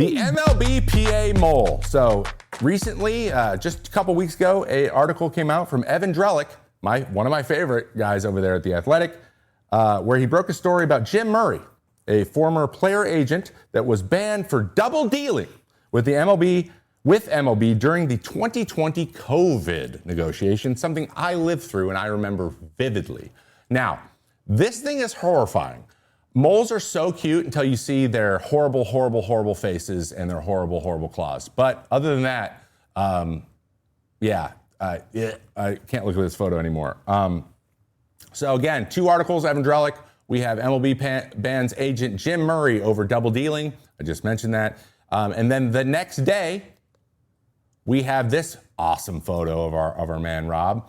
The MLPA Mole. So recently, just a couple weeks ago, an article came out from Evan Drellick, one of my favorite guys over there at The Athletic, where he broke a story about Jim Murray, a former player agent that was banned for double dealing with the MLB during the 2020 COVID negotiations, something I lived through and I remember vividly. Now, this thing is horrifying. Moles are so cute until you see their horrible, horrible, horrible faces and their horrible, horrible claws. But other than that, I can't look at this photo anymore. So again, two articles, Evan Drellick. We have MLB bans agent Jim Murray over double dealing. I just mentioned that. And then the next day, we have this awesome photo of our man, Rob.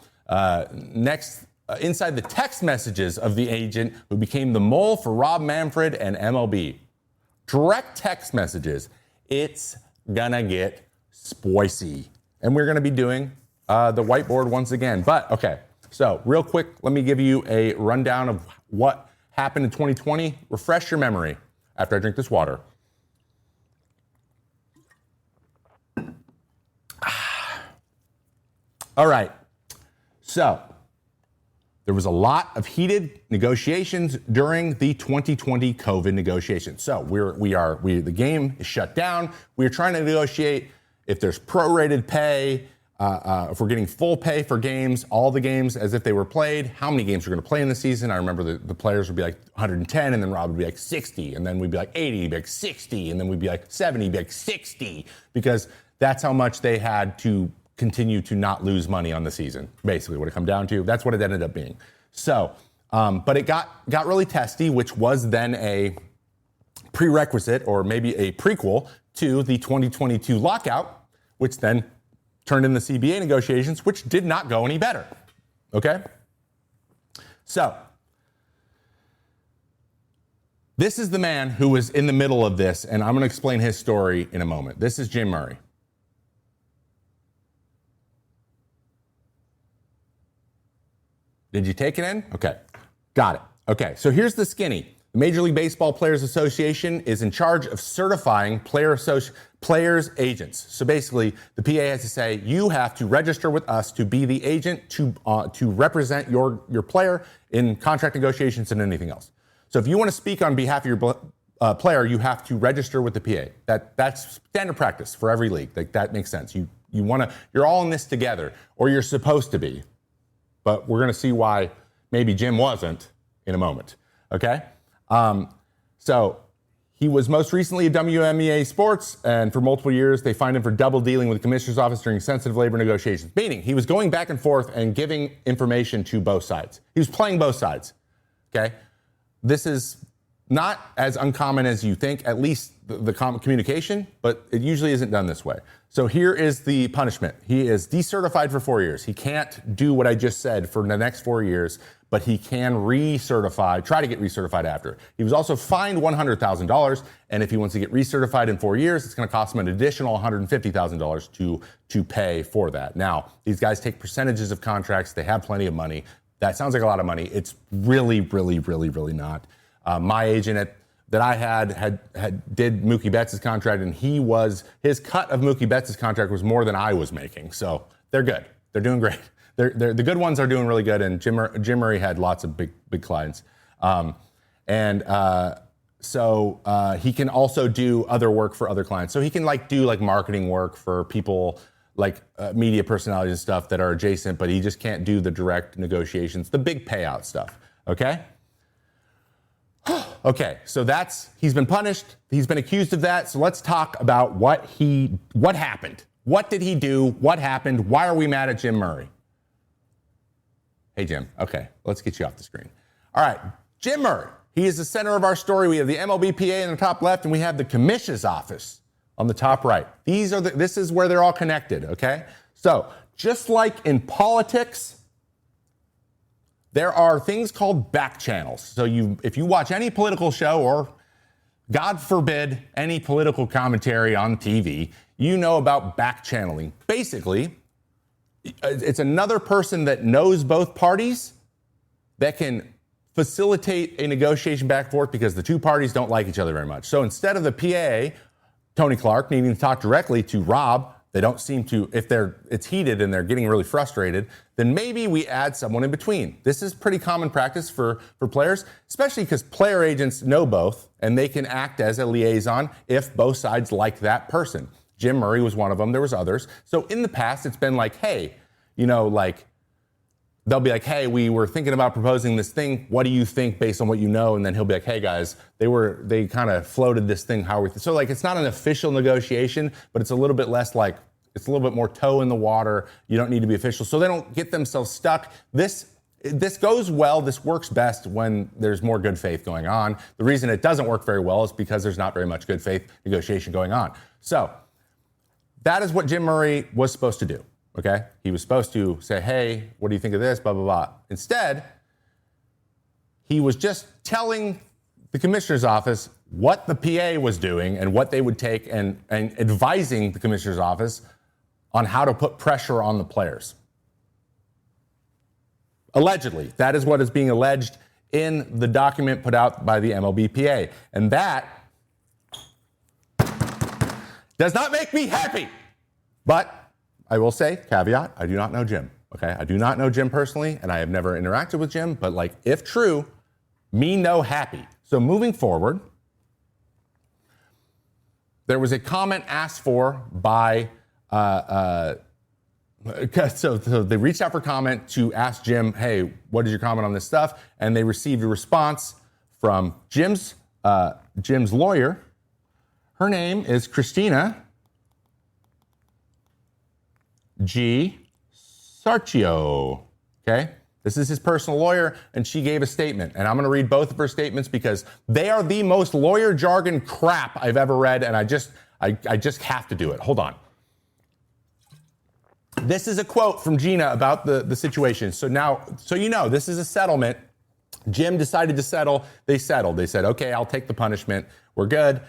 Inside the text messages of the agent who became the mole for Rob Manfred and MLB. Direct text messages. It's gonna get spicy. And we're gonna be doing the whiteboard once again. But okay, so real quick, let me give you a rundown of what happened in 2020. Refresh your memory after I drink this water. All right, so there was a lot of heated negotiations during the 2020 COVID negotiations. So the game is shut down. We're trying to negotiate if there's prorated pay, if we're getting full pay for games, all the games as if they were played, how many games we're going to play in the season. I remember the players would be like 110, and then Rob would be like 60, and then we'd be like 80, be like 60, and then we'd be like 70, be like 60, because that's how much they had to continue to not lose money on the season, basically what it come down to. That's what it ended up being. So, but it got really testy, which was then a prerequisite or maybe a prequel to the 2022 lockout, which then turned in the CBA negotiations, which did not go any better. Okay? So, this is the man who was in the middle of this, and I'm going to explain his story in a moment. This is Jim Murray. Did you take it in? Okay, got it. Okay, so here's the skinny. The Major League Baseball Players Association is in charge of certifying players' agents. So basically, the PA has to say, you have to register with us to be the agent to represent your player in contract negotiations and anything else. So if you want to speak on behalf of your player, you have to register with the PA. That's standard practice for every league. Like, that makes sense. You're all in this together, or you're supposed to be. But we're going to see why maybe Jim wasn't in a moment, okay? So he was most recently at WMEA Sports, and for multiple years, they fined him for double dealing with the commissioner's office during sensitive labor negotiations, meaning he was going back and forth and giving information to both sides. He was playing both sides, okay? This is not as uncommon as you think, at least the communication, but it usually isn't done this way. So here is the punishment. He is decertified for 4 years. He can't do what I just said for the next 4 years, but he can try to get recertified after. He was also fined $100,000, and if he wants to get recertified in 4 years, it's going to cost him an additional $150,000 to pay for that. Now, these guys take percentages of contracts. They have plenty of money. That sounds like a lot of money. It's really, really, really, really not. My agent that I had did Mookie Betts' contract, and his cut of Mookie Betts' contract was more than I was making. So they're good. They're doing great. The good ones are doing really good, and Jim Murray had lots of big clients. So he can also do other work for other clients. So he can do marketing work for people like media personalities and stuff that are adjacent, but he just can't do the direct negotiations, the big payout stuff. Okay? Okay, so he's been punished. He's been accused of that. So let's talk about what happened. What did he do? What happened? Why are we mad at Jim Murray? Hey, Jim. Okay, let's get you off the screen. All right, Jim Murray. He is the center of our story. We have the MLPA in the top left, and we have the commissioner's office on the top right. This is where they're all connected, okay? So just like in politics, there are things called back channels. So if you watch any political show, or God forbid, any political commentary on TV, you know about back channeling. Basically, it's another person that knows both parties that can facilitate a negotiation back and forth because the two parties don't like each other very much. So instead of the PA Tony Clark needing to talk directly to Rob. They don't seem to, if it's heated and they're getting really frustrated, then maybe we add someone in between. This is pretty common practice for players, especially because player agents know both and they can act as a liaison if both sides like that person. Jim Murray was one of them. There was others. So in the past, it's been like, hey, they'll be like, hey, we were thinking about proposing this thing. What do you think based on what you know? And then he'll be like, hey guys, they kind of floated this thing. How are we? So it's not an official negotiation, but it's a little bit less like, it's a little bit more toe in the water. You don't need to be official. So they don't get themselves stuck. This goes well. This works best when there's more good faith going on. The reason it doesn't work very well is because there's not very much good faith negotiation going on. So that is what Jim Murray was supposed to do. Okay, he was supposed to say, hey, what do you think of this, blah, blah, blah. Instead, he was just telling the commissioner's office what the PA was doing and what they would take and advising the commissioner's office on how to put pressure on the players. Allegedly, that is what is being alleged in the document put out by the MLBPA. And that does not make me happy. But I will say, caveat, I do not know Jim, okay? I do not know Jim personally, and I have never interacted with Jim, but if true, me no happy. So moving forward, there was a comment asked for by, so they reached out for comment to ask Jim, hey, what is your comment on this stuff? And they received a response from Jim's lawyer. Her name is Christina G. Sarchio, okay? This is his personal lawyer, and she gave a statement. And I'm going to read both of her statements because they are the most lawyer jargon crap I've ever read, and I just have to do it. Hold on. This is a quote from Gina about the situation. So this is a settlement. Jim decided to settle. They settled. They said, okay, I'll take the punishment. We're good.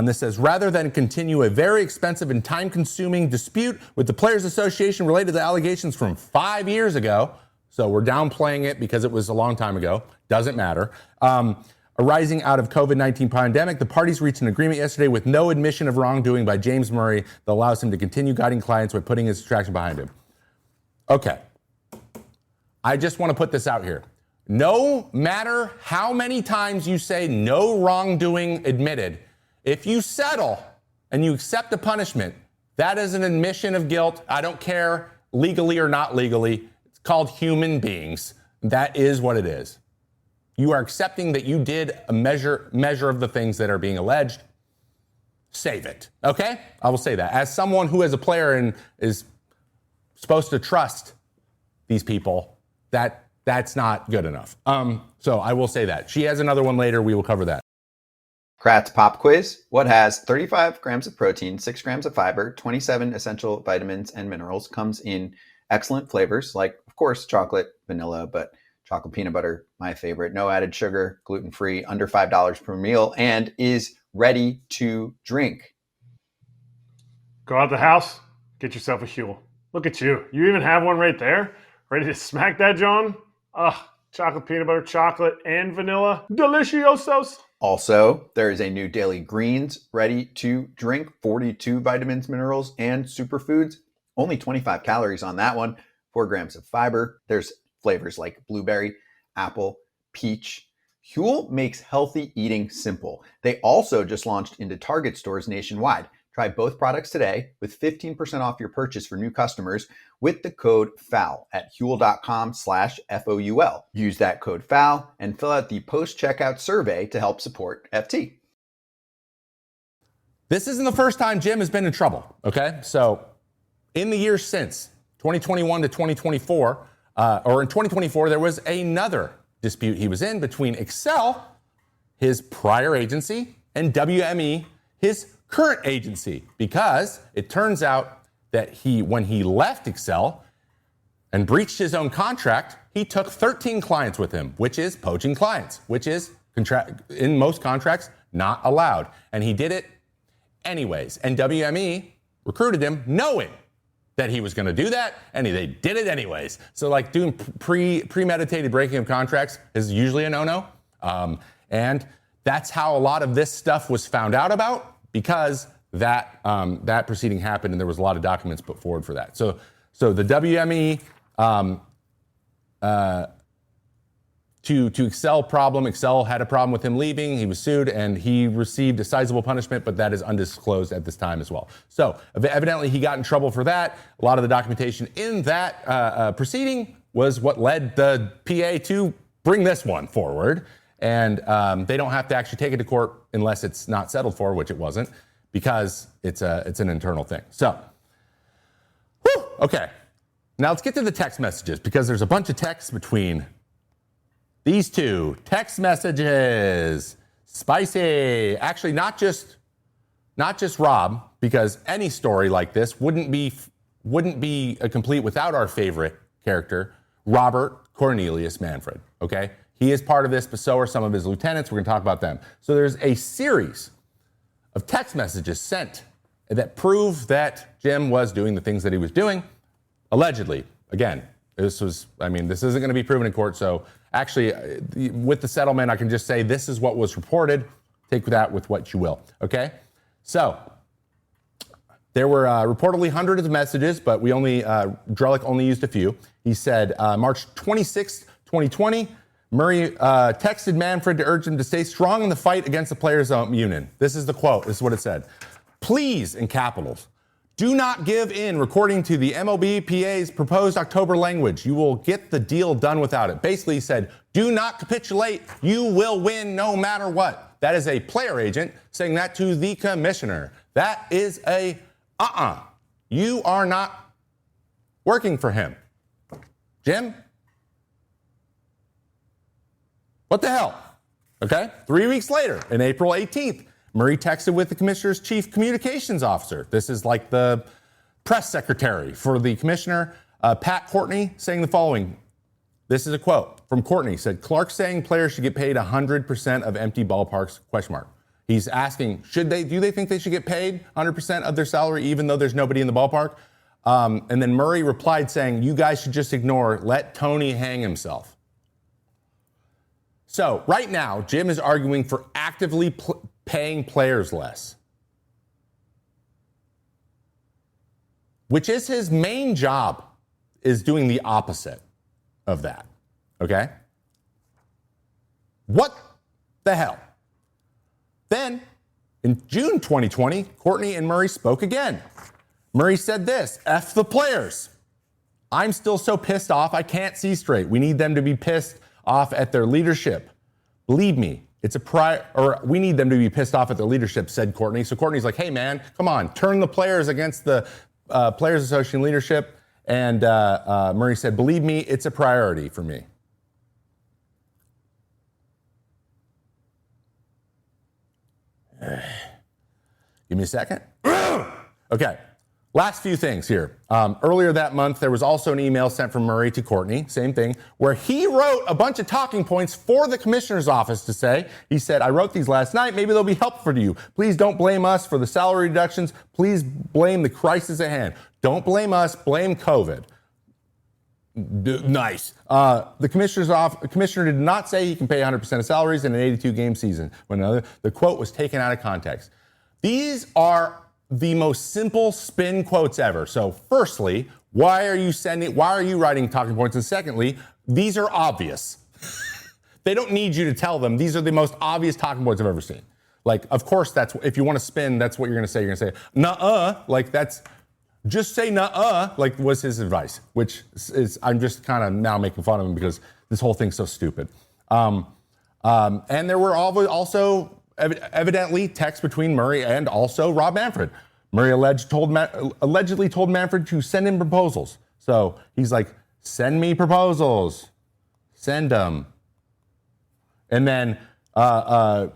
This says, rather than continue a very expensive and time-consuming dispute with the Players Association related to allegations from 5 years ago, so we're downplaying it because it was a long time ago, doesn't matter, arising out of COVID-19 pandemic, the parties reached an agreement yesterday with no admission of wrongdoing by James Murray that allows him to continue guiding clients by putting his distraction behind him. Okay. I just want to put this out here. No matter how many times you say no wrongdoing admitted, if you settle and you accept the punishment, that is an admission of guilt. I don't care legally or not legally. It's called human beings. That is what it is. You are accepting that you did a measure of the things that are being alleged. Save it, okay? I will say that. As someone who is a player and is supposed to trust these people, that's not good enough. So I will say that. She has another one later. We will cover that. Kratz Pop Quiz. What has 35 grams of protein, 6 grams of fiber, 27 essential vitamins and minerals, comes in excellent flavors like, of course, chocolate, vanilla, but chocolate peanut butter, my favorite. No added sugar, gluten-free, under $5 per meal, and is ready to drink. Go out the house, get yourself a Huel. Look at you. You even have one right there. Ready to smack that, John? Chocolate peanut butter, chocolate, and vanilla. Deliciosos. Also, there is a new Daily Greens ready to drink, 42 vitamins, minerals, and superfoods. Only 25 calories on that one, 4 grams of fiber. There's flavors like blueberry, apple, peach. Huel makes healthy eating simple. They also just launched into Target stores nationwide. Try both products today with 15% off your purchase for new customers with the code FOUL at huel.com/FOUL. Use that code FOUL and fill out the post-checkout survey to help support FT. This isn't the first time Jim has been in trouble, okay? So in the years since 2021 to 2024, or in 2024, there was another dispute he was in between Excel, his prior agency, and WME, his current agency, because it turns out that when he left Excel and breached his own contract, he took 13 clients with him, which is poaching clients, which is in most contracts not allowed. And he did it anyways. And WME recruited him knowing that he was going to do that, and they did it anyways. So doing premeditated breaking of contracts is usually a no-no. And that's how a lot of this stuff was found out about, because that proceeding happened, and there was a lot of documents put forward for that. So the WME to Excel problem. Excel had a problem with him leaving. He was sued, and he received a sizable punishment, but that is undisclosed at this time as well. So evidently, he got in trouble for that. A lot of the documentation in that proceeding was what led the PA to bring this one forward. And they don't have to actually take it to court unless it's not settled for, which it wasn't, because it's an internal thing. So, okay. Now let's get to the text messages, because there's a bunch of texts between these two. Text messages. Spicy. Actually, not just Rob, because any story like this wouldn't be complete without our favorite character, Robert Cornelius Manfred. Okay? He is part of this, but so are some of his lieutenants. We're going to talk about them. So there's a series of text messages sent that prove that Jim was doing the things that he was doing, allegedly. Again, this isn't going to be proven in court. So actually, with the settlement, I can just say this is what was reported. Take that with what you will. Okay? So there were reportedly hundreds of messages, but Drellick only used a few. He said, March 26th, 2020, Murray texted Manfred to urge him to stay strong in the fight against the players' union. This is the quote. This is what it said. Please, in capitals, do not give in according to the MLPA's proposed October language. You will get the deal done without it. Basically, he said, do not capitulate. You will win no matter what. That is a player agent saying that to the commissioner. That is you are not working for him. Jim? What the hell? Okay? 3 weeks later, on April 18th, Murray texted with the commissioner's chief communications officer. This is like the press secretary for the commissioner, Pat Courtney, saying the following. This is a quote from Courtney. Said, Clark saying players should get paid 100% of empty ballparks, ? He's asking, do they think they should get paid 100% of their salary even though there's nobody in the ballpark? And then Murray replied saying, you guys should just let Tony hang himself. So right now, Jim is arguing for actively paying players less, which is his main job, is doing the opposite of that. Okay? What the hell? Then, in June 2020, Courtney and Murray spoke again. Murray said this, F the players. I'm still so pissed off, I can't see straight. We need them to be pissed off at their leadership. Believe me, we need them to be pissed off at their leadership, said Courtney. So Courtney's like, hey man, come on, turn the players against the Players Association leadership. And Murray said, believe me, it's a priority for me. Give me a second. Okay. Last few things here. Earlier that month, there was also an email sent from Murray to Courtney, same thing, where he wrote a bunch of talking points for the commissioner's office to say. He said, I wrote these last night. Maybe they'll be helpful to you. Please don't blame us for the salary reductions. Please blame the crisis at hand. Don't blame us. Blame COVID. Nice. The commissioner did not say he can pay 100% of salaries in an 82-game season. The quote was taken out of context. These are the most simple spin quotes ever. So firstly, why are you writing talking points? And secondly, these are obvious. They don't need you to tell them. These are the most obvious talking points I've ever seen. Like, of course, if you want to spin, that's what you're going to say. You're going to say, nuh-uh, just say nuh-uh, was his advice, which is, I'm just kind of now making fun of him because this whole thing's so stupid. And there were also evidently texts between Murray and also Rob Manfred. Murray allegedly told Manfred to send him proposals. So he's like, send me proposals. Send them. And then whether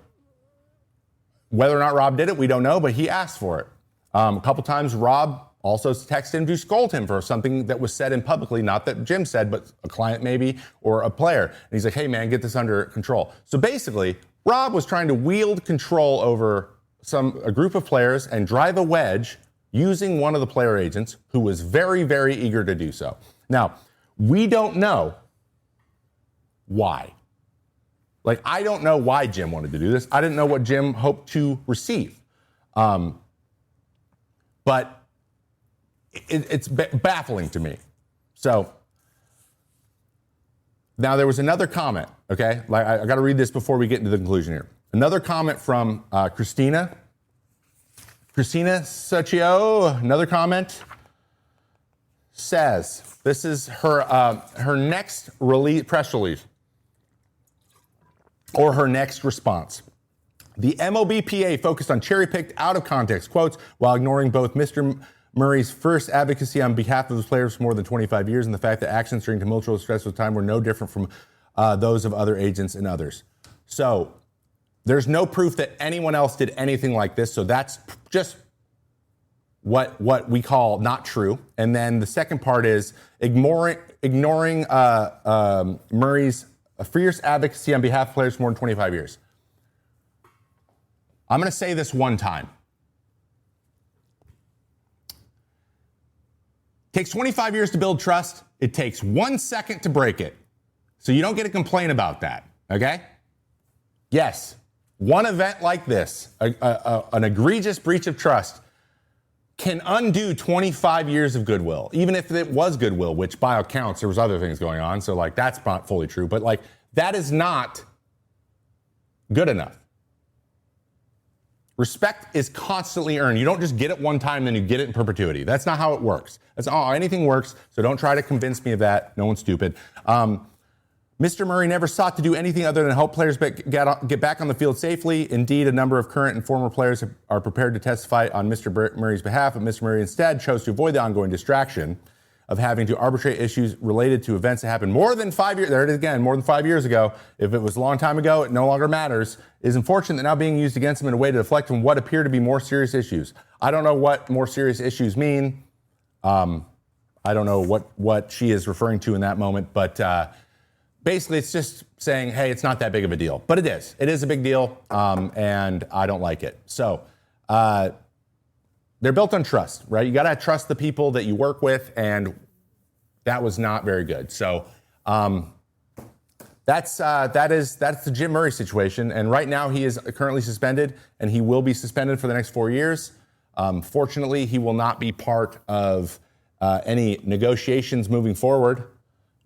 or not Rob did it, we don't know, but he asked for it. A couple times Rob also texted him to scold him for something that was said in publicly, not that Jim said, but a client maybe, or a player. And he's like, hey man, get this under control. So basically, Rob was trying to wield control over a group of players and drive a wedge using one of the player agents who was very, very eager to do so. Now, we don't know why. I don't know why Jim wanted to do this. I didn't know what Jim hoped to receive. but it's baffling to me. So now there was another comment, okay? Like I got to read this before we get into the conclusion here. Another comment from Christina Suchio, another comment, says, this is her next press release, or her next response. The MLPA focused on cherry-picked out-of-context quotes while ignoring both Mr. Murray's first advocacy on behalf of his players for more than 25 years and the fact that actions during tumultuous, stressful time were no different from those of other agents and others. So there's no proof that anyone else did anything like this, so that's just what we call not true. And then the second part is ignoring Murray's fierce advocacy on behalf of players for more than 25 years. I'm going to say this one time. It takes 25 years to build trust. It takes 1 second to break it. So you don't get to complain about that, okay? Yes, one event like this, an egregious breach of trust, can undo 25 years of goodwill, even if it was goodwill, which by all accounts, there was other things going on. So like, that's not fully true, but like, that is not good enough. Respect is constantly earned. You don't just get it one time, then you get it in perpetuity. That's not how it works. That's not how anything works, so don't try to convince me of that. No one's stupid. Mr. Murray never sought to do anything other than help players get back on the field safely. Indeed, a number of current and former players are prepared to testify on Mr. Murray's behalf, but Mr. Murray instead chose to avoid the ongoing distraction of having to arbitrate issues related to events that happened more than 5 years. There it is again, more than 5 years ago. If it was a long time ago, it no longer matters. It is unfortunate that now being used against him in a way to deflect from what appear to be more serious issues. I don't know what more serious issues mean. I don't know what she is referring to in that moment, but basically it's just saying, hey, it's not that big of a deal. But it is. It is a big deal, and I don't like it. So they're built on trust, right? You got to trust the people that you work with, and that was not very good. So that's the Jim Murray situation. And right now he is currently suspended, and he will be suspended for the next 4 years. Fortunately, he will not be part of any negotiations moving forward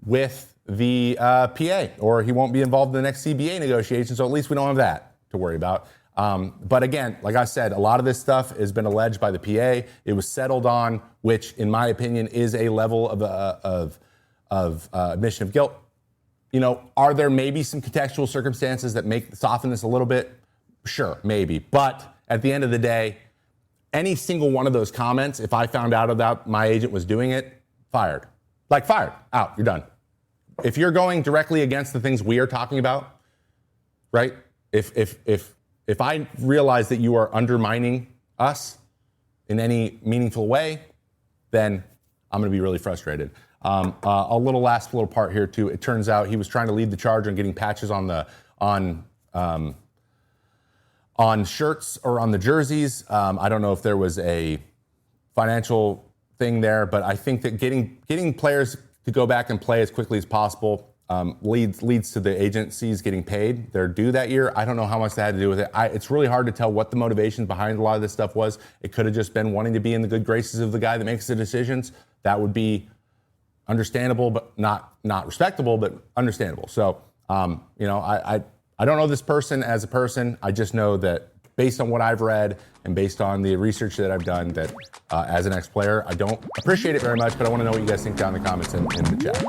with the PA, or he won't be involved in the next CBA negotiations. So at least we don't have that to worry about. But again, like I said, a lot of this stuff has been alleged by the PA. It was settled on, which in my opinion is a level of admission of guilt. You know, are there maybe some contextual circumstances that soften this a little bit? Sure, maybe. But at the end of the day, any single one of those comments, if I found out about my agent was doing it, fired. Like fired, out, you're done. If you're going directly against the things we are talking about, right? If I realize that you are undermining us in any meaningful way, then I'm going to be really frustrated. A last little part here too. It turns out he was trying to lead the charge on getting patches on shirts or on the jerseys. I don't know if there was a financial thing there, but I think that getting players to go back and play as quickly as possible leads to the agencies getting paid. They're due that year. I don't know how much that had to do with it. It's really hard to tell what the motivation behind a lot of this stuff was. It could have just been wanting to be in the good graces of the guy that makes the decisions. That would be understandable, but not respectable, but understandable. So, you know, I don't know this person as a person. I just know that based on what I've read and based on the research that I've done, that as an ex-player, I don't appreciate it very much, but I want to know what you guys think down in the comments in the chat.